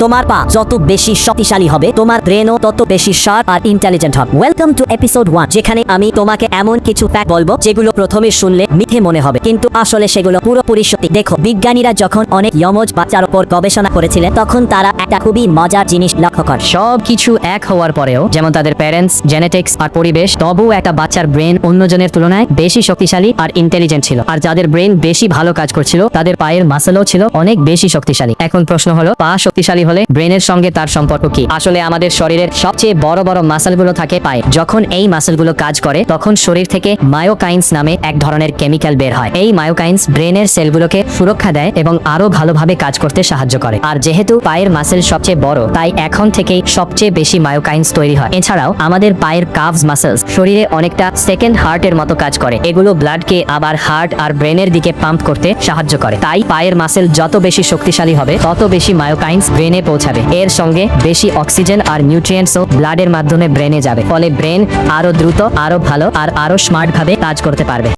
তোমার পা যত বেশি শক্তিশালী হবে তোমার ব্রেনও তত বেশি শার্প আর ইন্টেলিজেন্ট হবে। ওয়েলকাম টু এপিসোড 1, যেখানে আমি তোমাকে এমন কিছু ফ্যাক্ট বলবো যেগুলো প্রথমে শুনলে মিথ্যে মনে হবে, কিন্তু আসলে সেগুলো পুরোপুরি সত্যি। দেখো, বিজ্ঞানীরা যখন অনেক যমজ বাচ্চার উপর গবেষণা করেছিলেন তখন তারা একটা খুবই মজার জিনিস লক্ষ্য করে। সব কিছু এক হওয়ার পরেও, যেমন তাদের প্যারেন্টস, জেনেটিক্স আর পরিবেশ, তবুও একটা বাচ্চার ব্রেন অন্যজনের তুলনায় বেশি শক্তিশালী আর ইন্টেলিজেন্ট ছিল। আর যাদের ব্রেন বেশি ভালো কাজ করছিল তাদের পায়ের মাসেলও ছিল অনেক বেশি শক্তিশালী। এখন প্রশ্ন হলো, পা শক্তিশালী হলে ব্রেনের সঙ্গে তার সম্পর্ক কি? আসলে আমাদের শরীরের সবচেয়ে বড় বড় মাসেলগুলো থাকে পায়ে। যখন এই মাসেলগুলো কাজ করে তখন শরীর থেকে মায়োকাইন্স নামে এক ধরনের কেমিক্যাল বের হয়। এই মায়োকাইন্স ব্রেনের সেলগুলোকে সুরক্ষা দেয় এবং আরো ভালোভাবে কাজ করতে সাহায্য করে। আর যেহেতু পায়ের মাসেল সবচেয়ে বড়, তাই এখন থেকেই সবচেয়ে বেশি মায়োকাইন্স তৈরি হয়। এছাড়াও আমাদের পায়ের কাভস মাসেলস শরীরে অনেকটা সেকেন্ড হার্টের মতো কাজ করে। এগুলো ব্লাডকে আবার হার্ট আর ব্রেনের দিকে পাম্প করতে সাহায্য করে। তাই পায়ের মাসেল যত বেশি শক্তিশালী হবে তত বেশি মায়োকাইন্স ব্রেনে পৌঁছাবে। এর সঙ্গে বেশি অক্সিজেন আর নিউট্রিয়েন্টসও ব্লাডের মাধ্যমে ব্রেনে যাবে, ফলে ব্রেন আরো দ্রুত, আরো ভালো আর আরো স্মার্ট ভাবে কাজ করতে পারবে।